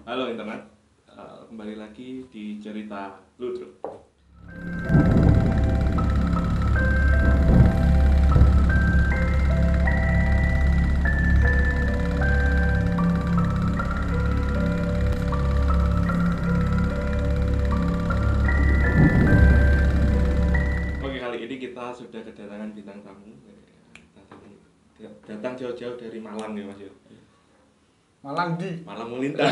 Halo internet. Kembali lagi di cerita Ludruk. Oke, kali ini kita sudah kedatangan bintang tamu. Datang jauh-jauh dari Malang ya Mas ya. Malang di Malang melintang.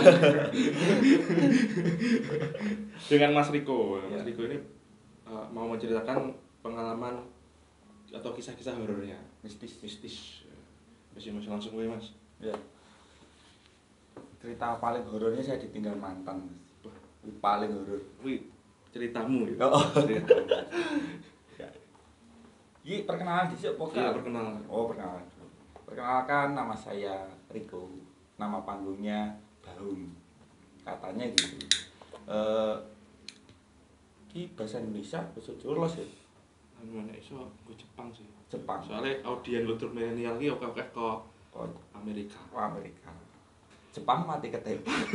Dengan Mas Riko. Mas Riko ini mau menceritakan pengalaman atau kisah-kisah horornya, mistis. Mas langsung gue Mas. ya. Cerita paling horornya saya ditinggal mantan, Mas. Paling horor. Wih, ceritamu ya. Oh. Ceritamu. Ya. Ini perkenalan di sini. Iya, perkenalan. Oh, perkenalan. Perkenalkan, nama saya Riko. Nama panggungnya Baum. Katanya gitu. Ini bahasa Indonesia, bahasa Jawa ya. Anu nek iso gue Jepang sih. Jepang. Soalnya audien Ludruk milenial iki oke ke Oh, Amerika. Amerika. Jepang mati ketembak.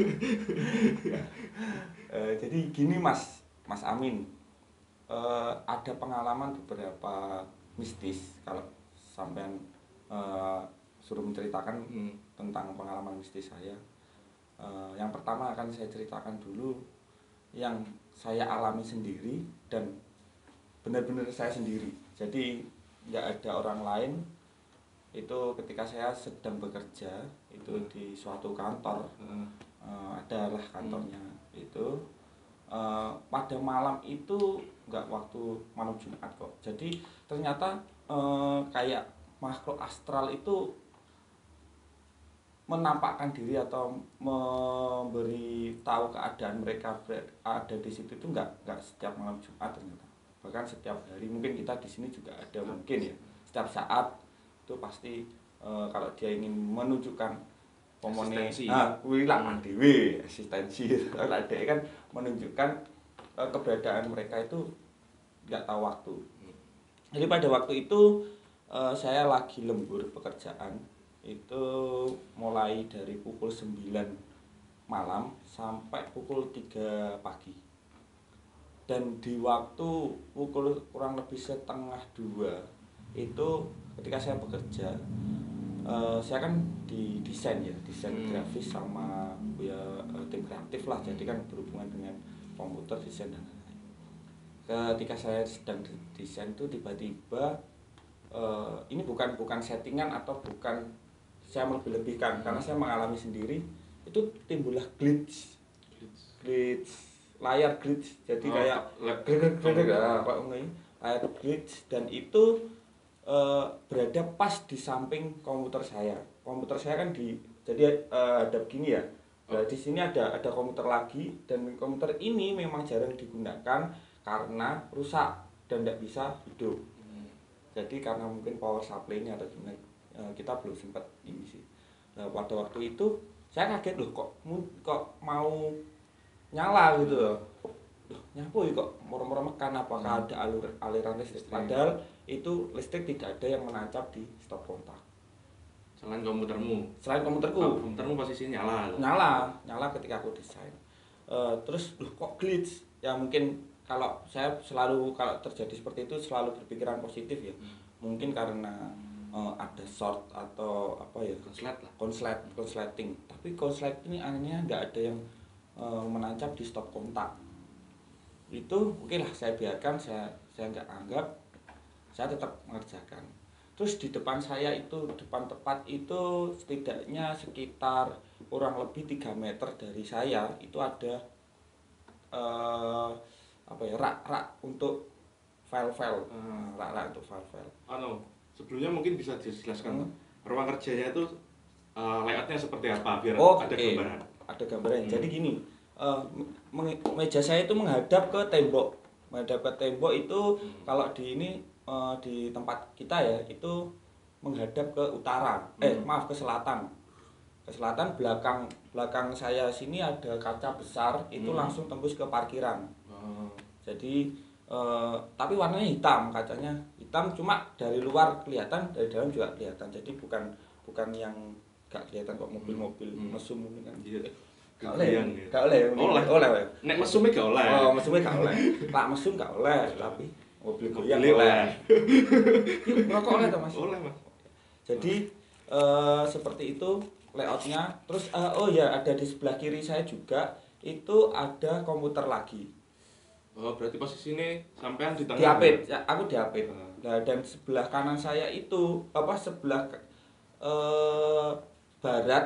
Jadi gini Mas Amin, ada pengalaman beberapa mistis. Kalau sampean suruh menceritakan tentang pengalaman mistis saya, yang pertama akan saya ceritakan dulu yang saya alami sendiri dan benar-benar saya sendiri. Jadi nggak ada orang lain. Itu ketika saya sedang bekerja itu di suatu kantor, adalah kantornya itu pada malam itu nggak waktu malam Jumat kok. Jadi ternyata kayak makhluk astral itu menampakkan diri atau memberi tahu keadaan mereka ada di situ itu nggak setiap malam Jumat ternyata, bahkan setiap hari. Mungkin kita di sini juga ada mungkin ya, setiap saat itu pasti kalau dia ingin menunjukkan Eksistensi. eksistensi kalau dia kan menunjukkan keberadaan mereka itu nggak tahu waktu. Jadi pada waktu itu saya lagi lembur pekerjaan itu mulai dari pukul 9 malam sampai pukul 3 pagi. Dan di waktu pukul kurang lebih setengah 2 itu ketika saya bekerja, saya kan di desain grafis sama ya tim kreatif lah, jadi kan berhubungan dengan komputer, desain dan lain-lain. Ketika saya sedang desain itu tiba-tiba ini bukan settingan atau bukan saya melebih-lebihkan, karena saya mengalami sendiri, itu timbullah glitch layar glitch. Jadi kayak layar glitch, dan itu berada pas di samping komputer saya. Komputer saya kan ada begini ya. Nah, di sini ada komputer lagi, dan komputer ini memang jarang digunakan karena rusak dan tidak bisa hidup. Jadi karena mungkin power supply-nya atau gimana, kita belum sempat ini sih. Nah, pada waktu itu saya kaget loh, kok mau nyala gitu loh. Nyapu ya kok moro-moro mekan, apakah ada aliran listrik? Padahal itu listrik tidak ada yang menancap di stop kontak. Selain komputermu. Selain komputerku. Komputermu posisinya Nyala ketika aku desain. Terus loh kok glitch? Ya mungkin kalau saya selalu kalau terjadi seperti itu selalu berpikiran positif ya. Mungkin karena ada short atau apa ya, konsleting. Tapi konsleting ini anehnya nggak ada yang menancap di stop kontak. Itu oke lah, saya biarkan, saya nggak anggap, saya tetap mengerjakan. Terus di depan saya itu, depan tepat itu setidaknya sekitar kurang lebih 3 meter dari saya itu ada rak untuk file-file. Rak untuk file-file. Sebelumnya mungkin bisa dijelaskan ruang kerjanya itu layoutnya seperti apa biar ada gambaran. Ada gambaran. Jadi gini, meja saya itu menghadap ke tembok. Itu kalau di ini di tempat kita ya itu menghadap ke utara. Ke selatan. Ke selatan, belakang saya sini ada kaca besar, itu langsung tembus ke parkiran. Jadi tapi warnanya hitam, kacanya hitam, cuma dari luar kelihatan, dari dalam juga kelihatan. Jadi bukan yang gak kelihatan kok mobil-mobil mesum mungkin kan. Gak oleh. Goyang ya. Gak oleh. Oleh. Oleh. Nek mesume gak oleh. Oh, mesumnya gak oleh. Lak mesum gak oleh, tapi mobil goyang Mobil oleh. Yuk, ngerokok oleh toh, Mas? Oleh, Mas. Jadi seperti itu layoutnya. Terus oh ya, ada di sebelah kiri saya juga itu ada komputer lagi. Oh, berarti posisi ini sampean di tengah. Diapit, ya, aku diapit. Ah. Nah, dan sebelah kanan saya itu sebelah barat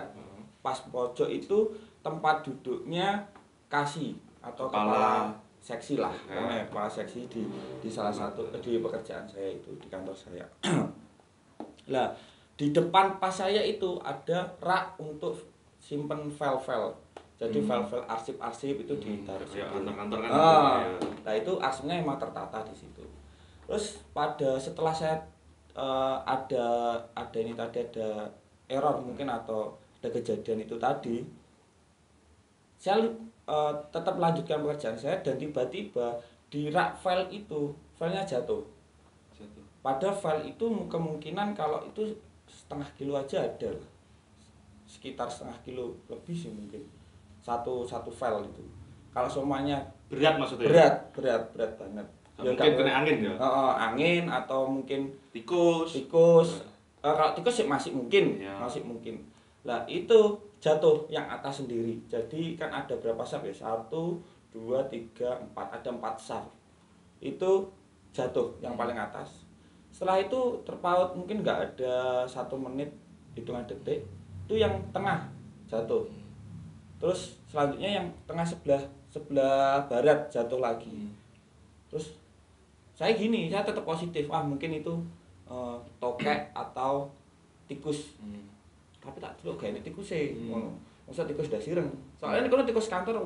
pas pojok itu tempat duduknya kasih atau kepala seksi lah, pokoknya kepala seksi di salah satu di pekerjaan saya itu di kantor saya. Lah, di depan pas saya itu ada rak untuk simpen file-file. Jadi file-file arsip-arsip itu ditaruh ya, situ. kantor-kantor kan. Nah itu arsipnya emang tertata di situ. Terus setelah saya ada ini tadi ada error mungkin atau ada kejadian itu tadi, saya tetap melanjutkan pekerjaan saya dan tiba-tiba di rak file itu filenya jatuh. Pada file itu kemungkinan kalau itu setengah kilo aja ada, sekitar setengah kilo lebih sih mungkin satu file itu. Kalau semuanya berat maksudnya. Berat banget. Ya, mungkin kena angin ya. Angin atau mungkin tikus. Kalau tikus masih mungkin, ya. Masih mungkin. Lah itu jatuh yang atas sendiri. Jadi kan ada berapa saf ya? 1, 2, 3, 4. Ada 4 saf. Itu jatuh yang paling atas. Setelah itu terpaut mungkin nggak ada 1 menit hitungan detik. Itu yang tengah jatuh. Terus selanjutnya yang tengah sebelah barat jatuh lagi. Terus saya tetap positif. Mungkin itu tokek atau tikus. Tapi tak delok gaene tikus ngono. Masa tikus dah sireng. Soalnya kalau tikus kantor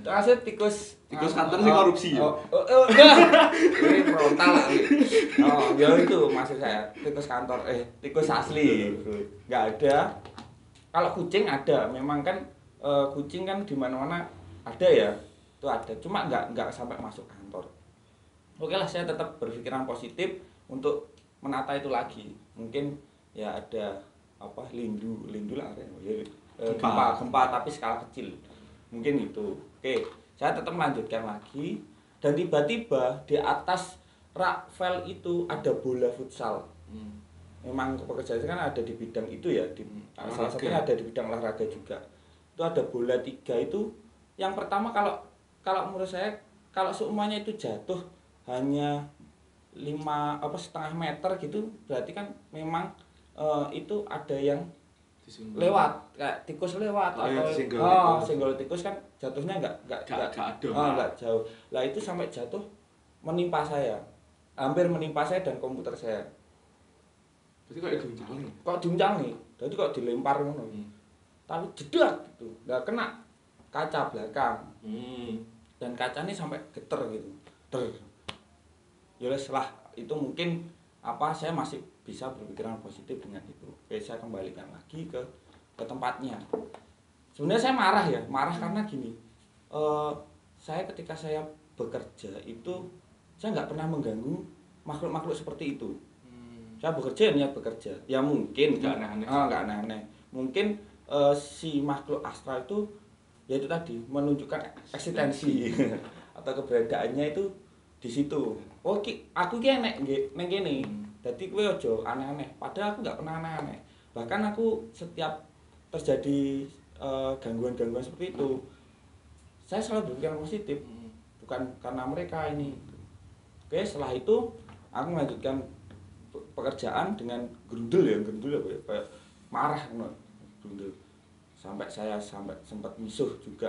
terasa tikus kantor sih korupsi ya. Ini frontal lah. Ya itu maksud saya, tikus kantor tikus asli. Enggak ada. Kalau kucing ada, memang kan kucing kan di mana-mana ada ya. Itu ada, cuma enggak sampai masuk kantor. Oke lah, saya tetap berpikiran positif untuk menata itu lagi. Mungkin ya ada lindu lah gempa tapi skala kecil. Mungkin itu. Oke, saya tetap melanjutkan lagi dan tiba-tiba di atas rak file itu ada bola futsal. Memang pekerjaan saya kan ada di bidang itu ya, salah satunya ada di bidang olahraga juga. Itu ada bola 3 itu. Yang pertama kalau menurut saya kalau semuanya itu jatuh hanya 5,5 meter gitu, berarti kan memang itu ada yang lewat, kayak tikus lewat singgol tikus kan jatuhnya enggak jauh. Lah itu sampai jatuh menimpa saya. Hampir menimpa saya dan komputer saya. Berarti kok diuncang nih. Jadi kok dilempar ngono. Tapi jedak gitu. Enggak kena kaca belakang. Dan kacanya sampai geter gitu. Ya lah, itu mungkin saya masih bisa berpikiran positif dengan itu. Oke, saya kembalikan lagi ke tempatnya. Sebenarnya saya marah karena gini. Saya ketika saya bekerja itu saya nggak pernah mengganggu makhluk-makhluk seperti itu. Saya bekerja niat bekerja. Ya mungkin nggak aneh-aneh. Mungkin si makhluk astral itu ya itu tadi menunjukkan eksistensi atau keberadaannya itu di situ. Aku ki enek neng kene. Dadi kowe aja aneh-aneh. Padahal aku nggak pernah aneh-aneh. Bahkan aku setiap terjadi gangguan-gangguan seperti itu, saya selalu berpikiran positif. Bukan karena mereka ini. Oke, setelah itu aku melanjutkan pekerjaan dengan gerundel apa ya, kayak marah gerundel. Saya sempat misuh juga,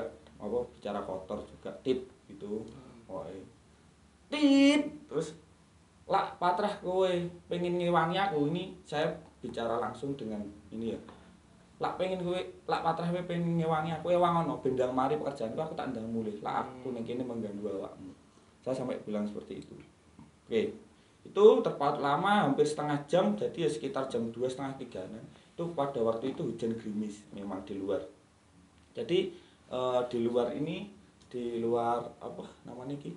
bicara kotor juga, tit gitu. Tit, terus lah patrah kowe pengen ngewangi aku. Ini saya bicara langsung dengan ini ya. Lah pengen kowe, lah patrah kowe pengen ngewangi aku, wangono bendang mari pekerjaanku aku tak ndang mulih. Lah aku ning kene mengganggu awakmu. Saya sampai bilang seperti itu. Oke. Itu terpaut lama, hampir setengah jam, jadi ya sekitar jam 2, setengah 3. Itu pada waktu itu hujan gerimis memang di luar. Jadi di luar apa namanya iki?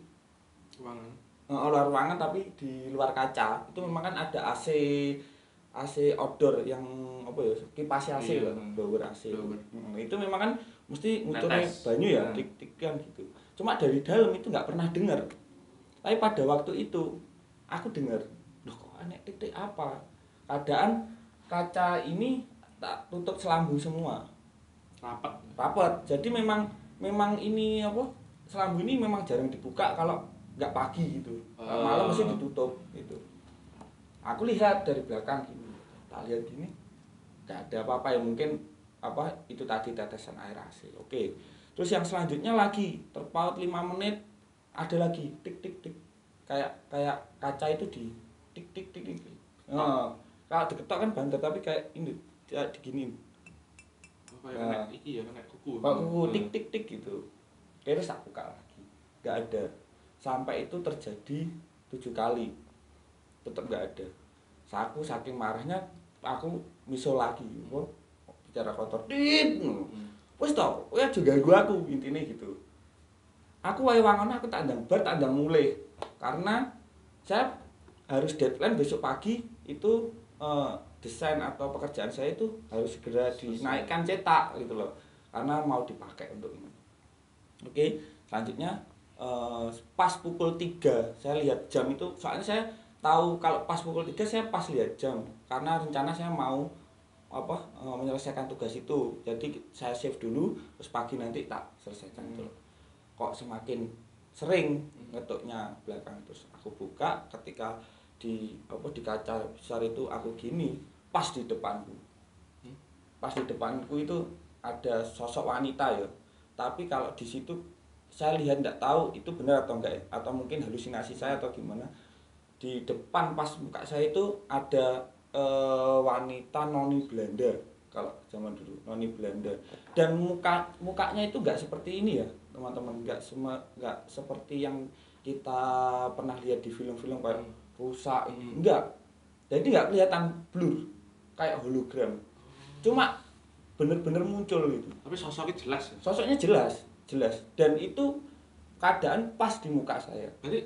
Ruangan tapi di luar kaca itu memang kan ada AC outdoor yang kipas AC lah, blower AC. Itu memang kan mesti ngucurnya Netes. banyu ya, tik-tik kan gitu. Cuma dari dalam itu nggak pernah dengar. Tapi pada waktu itu aku dengar, loh kok aneh tik-tik apa? Keadaan kaca ini tak tutup selambung semua. Rapat. Jadi memang ini apa? Selambung ini memang jarang dibuka kalau nggak pagi gitu. Kalau malam mesti ditutup gitu. Aku lihat dari belakang gini. Tak lihat gini. Nggak ada apa-apa ya, mungkin apa itu tadi tetesan air AC. Oke. Terus yang selanjutnya lagi terpaut 5 menit ada lagi tik tik tik. Kayak kaca itu di tik tik tik tik. Nah, kalau diketok kan banter tapi kayak ini diginiin. Kayak iki ya, kayak kuku. Kuku tik tik tik gitu. Terus tak buka lagi. Nggak ada. Sampai itu terjadi 7 kali. Tetap nggak ada. Aku saking marahnya aku miso lagi. Bicara kotor. Dit. Wes toh, ya juga aku intinya gitu. Aku wae wangono aku tak ndang bar, tak ndang mulih. Karena saya harus deadline besok pagi itu desain atau pekerjaan saya itu harus segera dinaikkan cetak gitu loh. Karena mau dipakai untuk ini. Oke, selanjutnya pas pukul 3 saya lihat jam itu, soalnya saya tahu kalau pas pukul 3 saya pas lihat jam karena rencana saya mau menyelesaikan tugas itu. Jadi saya save dulu terus pagi nanti tak selesaikan itu. Kok semakin sering ngetuknya belakang, terus aku buka ketika di kaca besar itu aku gini pas di depanku. Pas di depanku itu ada sosok wanita ya. Tapi kalau di situ saya lihat enggak tahu itu benar atau enggak ya, atau mungkin halusinasi saya atau gimana. Di depan pas muka saya itu ada wanita noni Belanda kalau zaman dulu, noni Belanda. Dan mukanya itu enggak seperti ini ya, teman-teman, enggak seperti yang kita pernah lihat di film-film kayak rusak ini. Enggak. Jadi enggak kelihatan blur kayak hologram. Cuma bener-bener muncul gitu. Tapi sosoknya jelas ya? Sosoknya jelas. Dan itu keadaan pas di muka saya. Berarti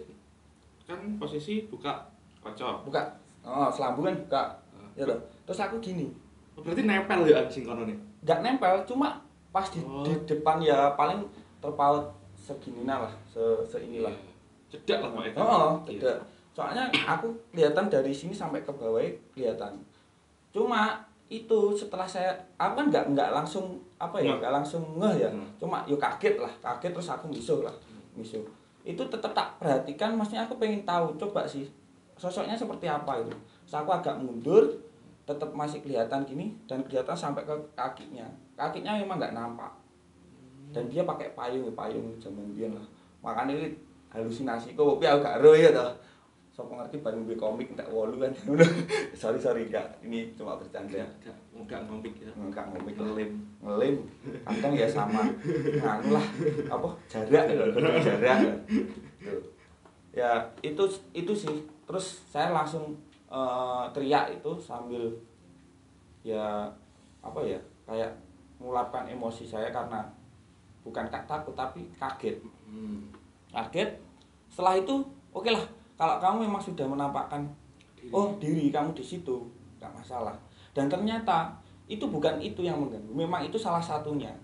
kan posisi buka kaca. Buka. Oh, selambungan buka. Ya toh. Terus aku gini. Berarti nempel ya anjing kono nih? Enggak nempel, cuma pas di depan ya paling terpaut seginilah, seinilah. Cedak lah Pak. Cedak. Soalnya aku kelihatan dari sini sampai ke bawah kelihatan. Cuma itu setelah aku kan nggak langsung nggak langsung ngeh ya, cuma yo kaget terus aku misuh. Itu tetap tak perhatikan, maksudnya aku pengen tahu coba sih sosoknya seperti apa itu. Terus aku agak mundur, tetap masih kelihatan gini dan kelihatan sampai ke kakinya memang nggak nampak, dan dia pakai payung zaman biyen lah, makanya ini halusinasi kok tapi aku gak ero ya toh. Sopo ngerti bareng gue komik tak 8 kan. sorry enggak, ini cuma bercanda. Enggak ngomik ya. Enggak ngomik, ngelim. Kadang ya sama nganu lah, jarak. Tuh. Ya, itu sih. Terus saya langsung teriak itu sambil ya kayak meluapkan emosi saya karena bukan takut tapi kaget. Kaget. Setelah itu oke lah. Kalau kamu memang sudah menampakkan diri kamu di situ, nggak masalah. Dan ternyata itu bukan itu yang mengganggu, memang itu salah satunya.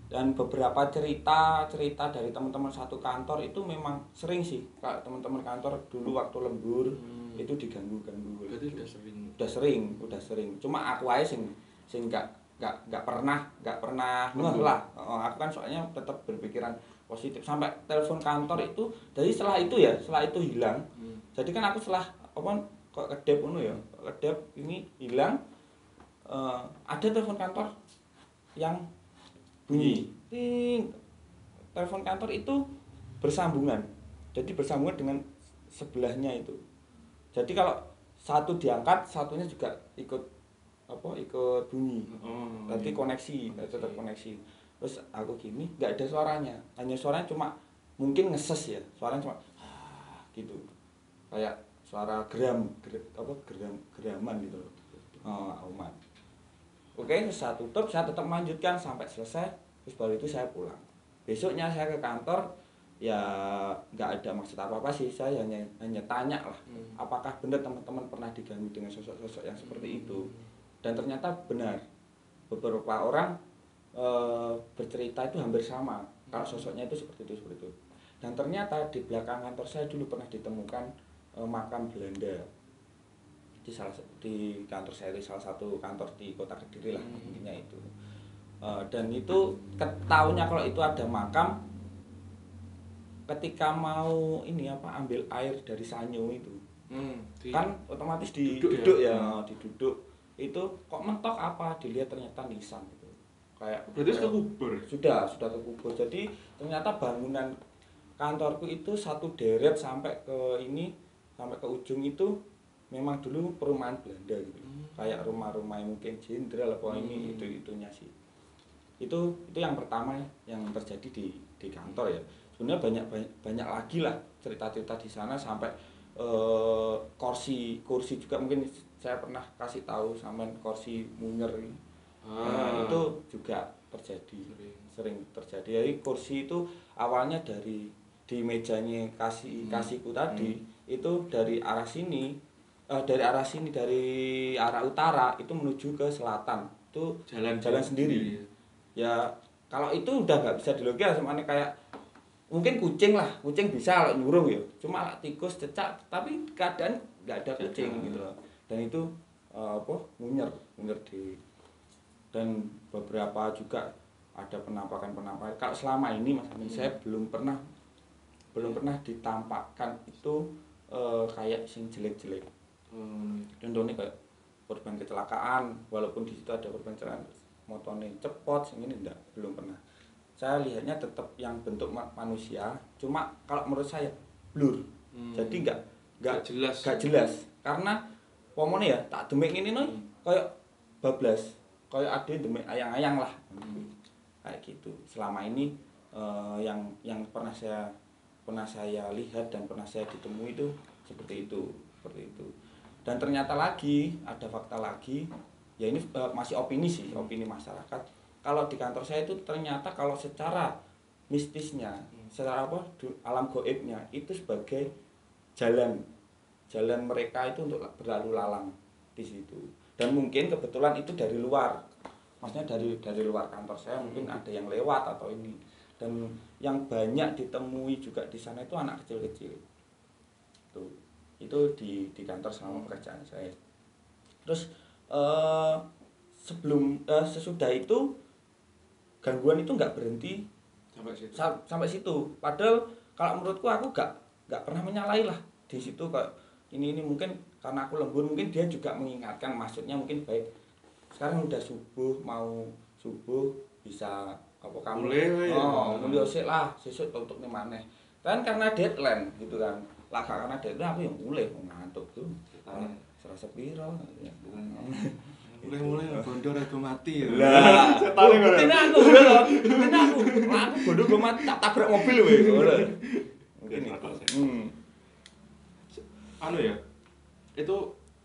Dan beberapa cerita dari teman-teman satu kantor itu memang sering sih, kalau teman-teman kantor dulu waktu lembur itu diganggu. Berarti udah sering. Cuma aku aja sing nggak pernah ngeh lah. Aku kan soalnya tetap berpikiran positif sampai telepon kantor itu. Jadi setelah itu hilang. Jadi kan aku setelah kok kedep ya, kedep ini hilang, ada telepon kantor yang bunyi ting. Telepon kantor itu bersambungan, jadi bersambungan dengan sebelahnya itu. Jadi kalau satu diangkat, satunya juga ikut bunyi. Berarti koneksi, tetap koneksi. Terus aku gini, nggak ada suaranya, hanya suaranya cuma mungkin ngeses ya, suaranya cuma gitu, kayak suara geraman gitu loh. Auman. Oke, terus saya tutup, saya tetap melanjutkan sampai selesai, terus baru itu saya pulang. Besoknya saya ke kantor, ya nggak ada maksud apa sih, saya hanya tanya lah, apakah benar teman-teman pernah diganggu dengan sosok-sosok yang seperti itu. Dan ternyata benar, beberapa orang bercerita itu hampir sama. Kalau sosoknya itu seperti itu. Dan ternyata di belakang kantor saya dulu pernah ditemukan makam Belanda di kantor saya, di salah satu kantor di kota Kediri lah intinya itu. Dan itu ketahuinya kalau itu ada makam ketika mau ambil air dari sanyo itu. Kan otomatis diduduk ya, diduduk. Itu kok mentok apa, dilihat ternyata nisan gitu. Kayak berarti sudah kubur. Sudah terkubur. Jadi ternyata bangunan kantorku itu satu deret sampai ke ujung itu memang dulu perumahan Belanda gitu. Kayak rumah-rumah yang mungkin jenderal apa ini itunya sih. Itu yang pertama yang terjadi di kantor ya. Sebenarnya banyak lagi lah cerita-cerita di sana sampai kursi juga mungkin saya pernah kasih tahu sampean kursi munyer ini. Itu juga sering terjadi. Jadi kursi itu awalnya di mejanya kasihku tadi itu dari arah sini dari arah utara itu menuju ke selatan itu jalan sendiri. Ya kalau itu udah nggak bisa dilogis semuanya kayak mungkin kucing bisa kalau nyuruh ya, cuma tikus cecak tapi keadaan nggak ada kucing gitu loh. Dan itu munyer dan beberapa juga ada penampakan kalau selama ini Mas Amin saya belum pernah ditampakkan itu kayak sing jelek-jelek. Contohnya kayak korban kecelakaan, walaupun di situ ada korban kecelakaan motornya cepot ini belum pernah. Saya lihatnya tetap yang bentuk manusia, cuma kalau menurut saya blur. Jadi nggak jelas. Karena pomone ya tak demek ini nih kayak bablas, kayak ada demek ayang-ayang lah. Kayak gitu. Selama ini yang pernah saya lihat dan pernah saya ditemui itu seperti itu. Dan ternyata lagi ada fakta lagi, ya ini masih opini masyarakat. Kalau di kantor saya itu ternyata kalau secara mistisnya, secara alam gaibnya itu sebagai jalan mereka itu untuk berlalu lalang di situ. Dan mungkin kebetulan itu dari luar, maksudnya dari luar kantor saya mungkin ada yang lewat atau ini. Dan yang banyak ditemui juga di sana itu anak kecil-kecil. Itu di kantor selama pekerjaan saya. Terus sesudah itu gangguan itu nggak berhenti sampai situ. Padahal kalau menurutku aku nggak pernah menyalahi lah di situ kayak ini mungkin karena aku lembur, mungkin dia juga mengingatkan, maksudnya mungkin baik sekarang udah mau subuh bisa apa kamu mulai sik lah sesuk untuk nih maneh kan karena deadline gitu kan lah karena deadline aku yang mulai ngantuk tuh serasa piro mulai bondo rego mati ya lah setane aku bondo go mati tak tabrak mobil wae ngono mungkin ya itu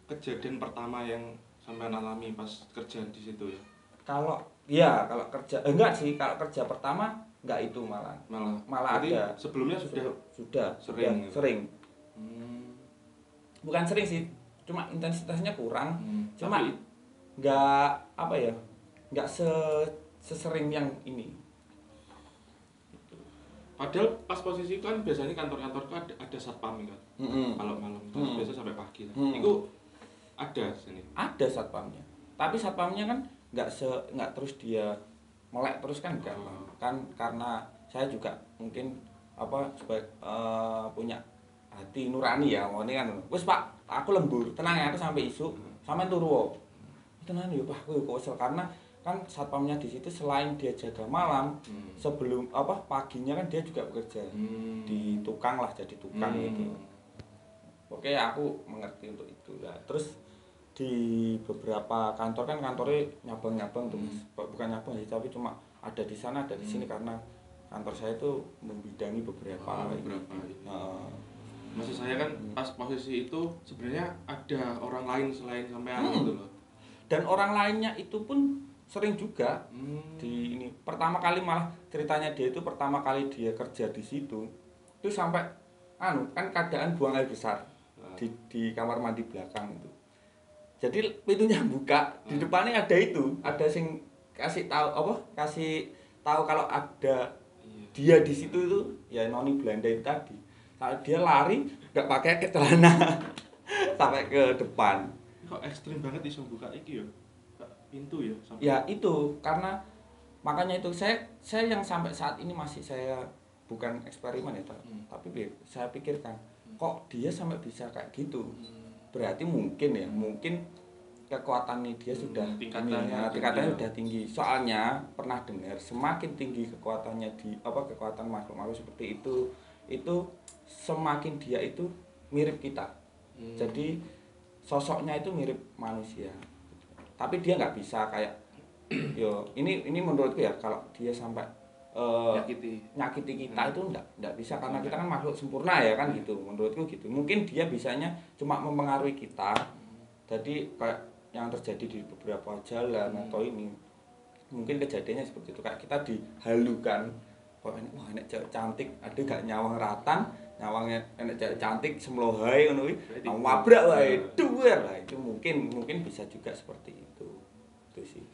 kejadian pertama yang sampai alami pas kerja di situ ya. Kalau kerja enggak sih, kalau kerja pertama enggak itu malah ada. Sebelumnya sudah sering. Bukan sering sih, cuma intensitasnya kurang. Cuma enggak enggak sesering yang ini. Padahal pas posisi kan biasanya kantor-kantorku ada satpam kan. Kalau malam biasa sampai pagi. Itu ada sini. Ada satpamnya. Tapi satpamnya kan enggak terus dia melek terus kan enggak. Kan karena saya juga mungkin punya hati nurani ya, ngene kan. Wis Pak, aku lembur, tenang ya aku sampai isuk, sampean turu. Tenang ya Pak, aku kesel karena kan satpamnya di situ selain dia jaga malam, sebelum paginya kan dia juga bekerja di tukang lah, jadi tukang gitu. Oke, aku mengerti untuk itu. Nah, terus di beberapa kantor kan kantornya nyabang-nyabang tuh, bukan nyabang sih, tapi cuma ada di sana, ada di sini karena kantor saya itu membidangi beberapa. Maksud saya kan pas posisi itu sebenarnya ada orang lain selain sampean gitu loh. Dan orang lainnya itu pun sering juga di ini. Pertama kali malah ceritanya dia itu pertama kali dia kerja di situ itu sampai kan keadaan buang air besar di kamar mandi belakang itu. Jadi pintunya buka, di depannya ada sing kasih tahu apa? Kasih tahu kalau ada dia di situ itu ya noni Belanda itu tadi. Kalau dia lari nggak pakai celana sampai ke depan. Kok ekstrim banget iso buka iki ya? Pintu ya sampai. Ya itu karena makanya itu saya yang sampai saat ini masih saya bukan eksperimen ya, tapi saya pikirkan kok dia sampai bisa kayak gitu. Berarti mungkin kekuatannya dia sudah tingkatannya sudah tinggi. Soalnya pernah dengar semakin tinggi kekuatannya kekuatan makhluk seperti itu semakin dia itu mirip kita. Jadi sosoknya itu mirip manusia. Tapi dia nggak bisa kayak yo ini menurutku ya kalau dia sampai nyakiti kita itu enggak bisa karena kita kan makhluk sempurna ya kan gitu. Menurutku gitu. Mungkin dia bisanya cuma mempengaruhi kita. Jadi kayak yang terjadi di beberapa jalan atau ini mungkin kejadiannya seperti itu kayak kita dihalukan. Wah enek cewek cantik, ada gak nyawang ratang, nyawangnya enek cewek cantik semlohai ngono kuwi. Wabrak wae duwer lah itu mungkin bisa juga seperti itu. Itu sih.